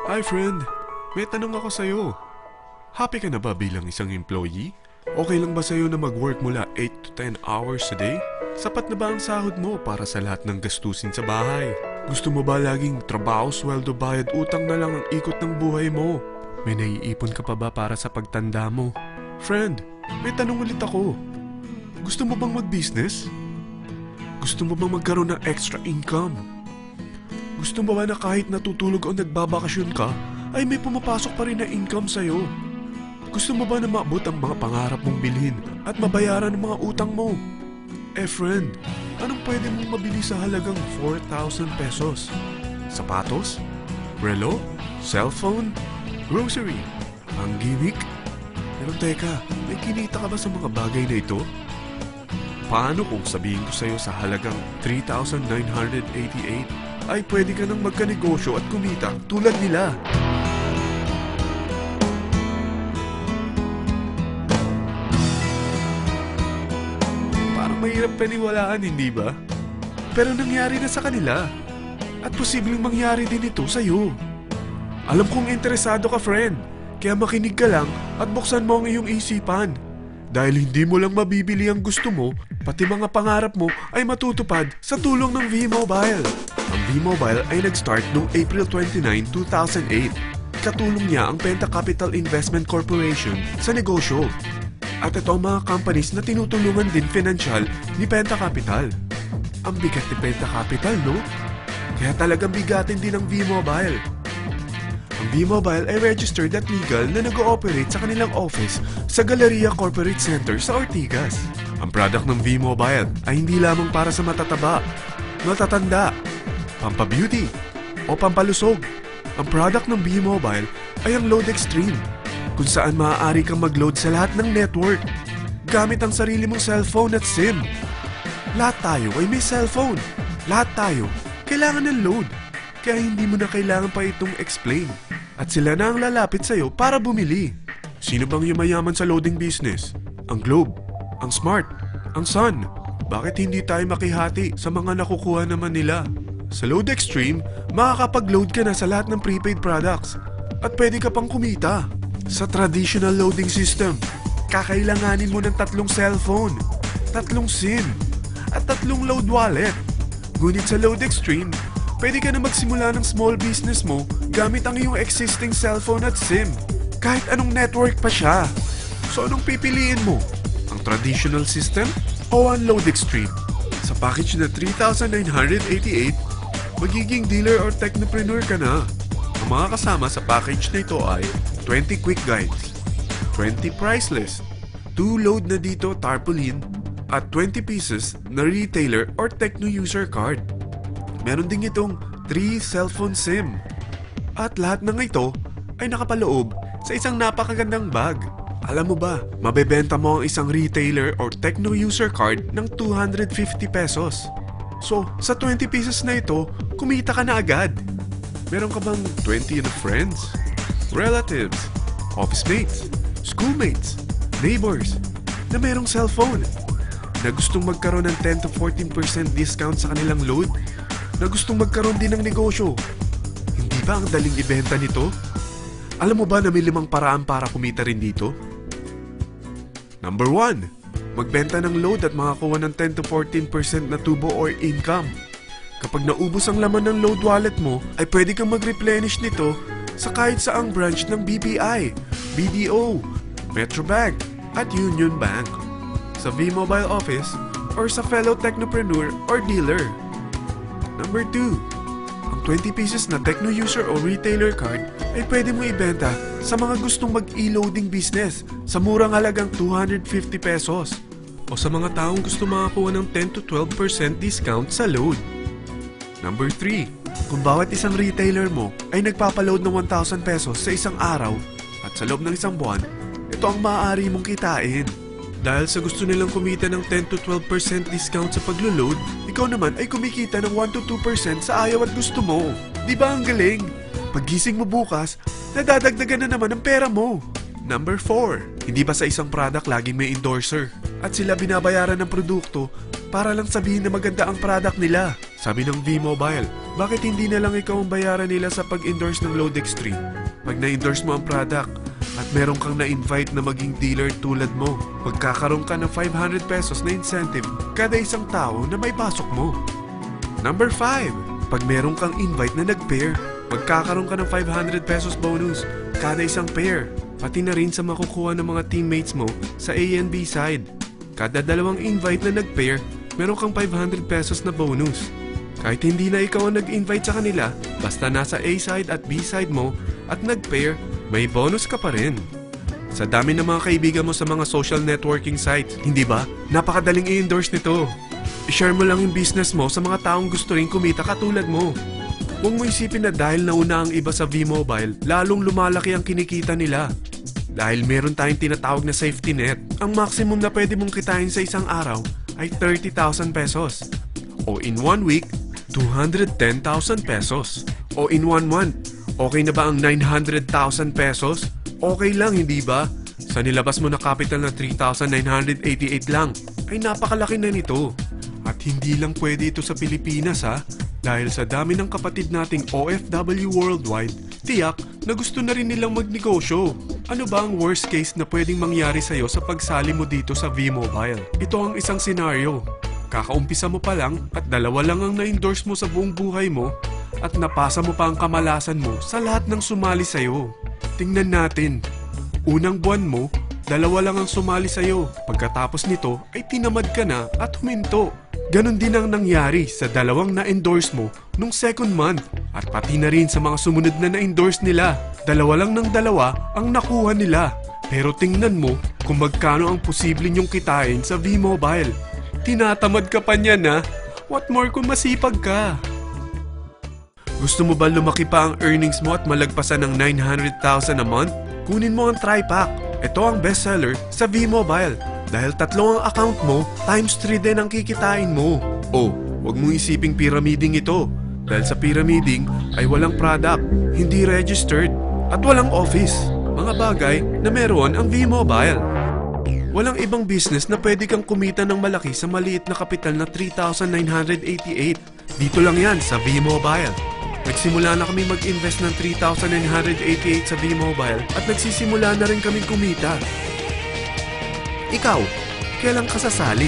Hi friend, may tanong ako sa'yo. Happy ka na ba bilang isang employee? Okay lang ba sa'yo na mag-work mula 8 to 10 hours a day? Sapat na ba ang sahod mo para sa lahat ng gastusin sa bahay? Gusto mo ba laging trabaho, sweldo, bayad, utang na lang ang ikot ng buhay mo? May naiipon ka pa ba para sa pagtanda mo? Friend, may tanong ulit ako. Gusto mo bang mag-business? Gusto mo bang magkaroon ng extra income? Gusto mo ba na kahit natutulog o nagbabakasyon ka, ay may pumapasok pa rin na income sa'yo? Gusto mo ba na maabot ang mga pangarap mong bilhin at mabayaran ang mga utang mo? Friend, anong pwede mong mabili sa halagang 4,000 pesos? Sapatos? Relo? Cellphone? Grocery? Ang gimmick? Pero teka, may kinita ka ba sa mga bagay na ito? Paano kung sabihin ko sa'yo sa halagang 3,988 ay pwede ka nang magkanegosyo at kumita tulad nila? Parang mahirap paniwalaan, hindi ba? Pero nangyari na sa kanila. At posibleng mangyari din ito sa'yo. Alam kong interesado ka, friend. Kaya makinig ka lang at buksan mo ang iyong isipan. Dahil hindi mo lang mabibili ang gusto mo, pati mga pangarap mo ay matutupad sa tulong ng V-Mobile. Ang V-Mobile ay nag-start noong April 29, 2008. Katulong niya ang Penta Capital Investment Corporation sa negosyo. At ito ang mga companies na tinutulungan din financial ni Penta Capital. Ang bigat ni Penta Capital, no? Kaya talagang bigatin din ang V-Mobile. Ang V-Mobile ay registered at legal na nag-ooperate sa kanilang office sa Galleria Corporate Center sa Ortigas. Ang product ng V-Mobile ay hindi lamang para sa matataba, matatanda, pampabeauty, o pampalusog. Ang product ng V-Mobile ay ang Load Extreme, kung saan maaari kang mag-load sa lahat ng network gamit ang sarili mong cellphone at SIM. Lahat tayo ay may cellphone. Lahat tayo kailangan ng load. Kaya hindi mo na kailangan pa itong explain. At sila na ang lalapit sa'yo para bumili. Sino bang yumayaman sa loading business? Ang Globe, ang Smart, ang Sun. Bakit hindi tayo makihati sa mga nakukuha naman nila? Sa Load Extreme, makakapag-load ka na sa lahat ng prepaid products. At pwede ka pang kumita. Sa traditional loading system, kakailanganin mo ng 3 cellphone, 3 SIM, at 3 load wallet. Ngunit sa Load Extreme, pwede ka na magsimula ng small business mo gamit ang iyong existing cellphone at SIM. Kahit anong network pa siya. So anong pipiliin mo? Ang traditional system o ang Load Extreme? Sa package na 3,988, magiging dealer or technopreneur ka na. Ang mga kasama sa package na ito ay 20 quick guides, 20 price list, 2 load na dito tarpaulin, at 20 pieces na retailer or techno user card. Meron din itong 3 cellphone SIM. At lahat ng ito ay nakapaloob sa isang napakagandang bag. Alam mo ba, mabebenta mo ang isang retailer or techno user card ng 250 pesos. So, sa 20 pieces na ito, kumita ka na agad. Meron ka bang 20 na friends, relatives, office mates, schoolmates, neighbors na merong cellphone, na gustong magkaroon ng 10 to 14% discount sa kanilang load, na gustong magkaroon din ng negosyo? Hindi ba ang daling ibenta nito? Alam mo ba na may 5 paraan para kumita rin dito? Number 1, magbenta ng load at makakuha ng 10 to 14% na tubo or income. Kapag naubos ang laman ng load wallet mo, ay pwede kang mag-replenish nito sa kahit saang branch ng BPI, BDO, Metrobank, at Union Bank, sa V-Mobile office, or sa fellow technopreneur or dealer. Number 2, ang 20 pieces na techno user o retailer card ay pwede mo ibenta sa mga gustong mag-e-loading business sa murang halagang 250 pesos o sa mga taong gusto makakuha ng 10 to 12% discount sa load. Number 3, kung bawat isang retailer mo ay nagpapaload ng 1,000 pesos sa isang araw at sa loob ng isang buwan, ito ang maaari mong kitain. Dahil sa gusto nilang kumita ng 10 to 12% discount sa paglo-load, ikaw naman ay kumikita ng 1 to 2% sa ayaw at gusto mo. Di ba ang galing? Paggising mo bukas, nadadagdagan na naman ang pera mo. Number 4, hindi ba sa isang product laging may endorser? At sila binabayaran ng produkto para lang sabihin na maganda ang product nila. Sabi ng V-Mobile, Bakit hindi na lang ikaw ang bayaran nila sa pag-endorse ng Load Extreme? Pag na-endorse mo ang product at meron kang na-invite na maging dealer tulad mo, magkakaroon ka ng 500 pesos na incentive kada isang tao na may pasok mo. Number 5. Pag meron kang invite na nag-pair, magkakaroon ka ng 500 pesos bonus kada isang pair. Pati na rin sa makukuha ng mga teammates mo sa A and B side. Kada dalawang invite na nag-pair, meron kang 500 pesos na bonus. Kahit hindi na ikaw ang nag-invite sa kanila, basta nasa A side at B side mo at nag-pair, may bonus ka pa rin. Sa dami ng mga kaibigan mo sa mga social networking sites, hindi ba? Napakadaling i-endorse nito. I-share mo lang yung business mo sa mga taong gusto rin kumita katulad mo. Huwag mo isipin na dahil nauna ang iba sa V-Mobile, lalong lumalaki ang kinikita nila. Dahil meron tayong tinatawag na safety net, ang maximum na pwede mong kitain sa isang araw ay 30,000 pesos. O in 1 week, 210,000 pesos. O in 1 month, okay na ba ang 900,000 pesos? Okay lang, hindi ba? Sa nilabas mo na capital na 3,988 lang, ay napakalaki na nito. At hindi lang pwede ito sa Pilipinas ha, dahil sa dami ng kapatid nating OFW worldwide, tiyak na gusto na rin nilang magnegosyo. Ano ba ang worst case na pwedeng mangyari sa'yo sa pagsali mo dito sa V-Mobile? Ito ang isang senaryo. Kakaumpisa mo pa lang at 2 lang ang na-endorse mo sa buong buhay mo at napasa mo pa ang kamalasan mo sa lahat ng sumali sa'yo. Tingnan natin. Unang buwan mo, 2 lang ang sumali sa'yo. Pagkatapos nito ay tinamad ka na at huminto. Ganon din ang nangyari sa 2 na-endorse mo nung second month at pati na rin sa mga sumunod na na-endorse nila. 2 lang ng 2 ang nakuha nila. Pero tingnan mo kung magkano ang posible nyong kitain sa V-Mobile. Tinatamad ka pa niyan ha? What more kung masipag ka? Gusto mo ba lumaki pa ang earnings mo at malagpasan ng 900,000 a month? Kunin mo ang TriPack. Ito ang bestseller sa V-Mobile. Dahil 3 ang account mo, times 3 din ang kikitain mo. Oh, wag mong isiping pyramiding ito. Dahil sa pyramiding ay walang product, hindi registered, at walang office. Mga bagay na meron ang V-Mobile. Walang ibang business na pwede kang kumita ng malaki sa maliit na kapital na 3,988. Dito lang yan sa V-Mobile. Nagsimula na kami mag-invest ng 3,988 sa V-Mobile at nagsisimula na rin kami kumita. Ikaw, kailan ka sasali?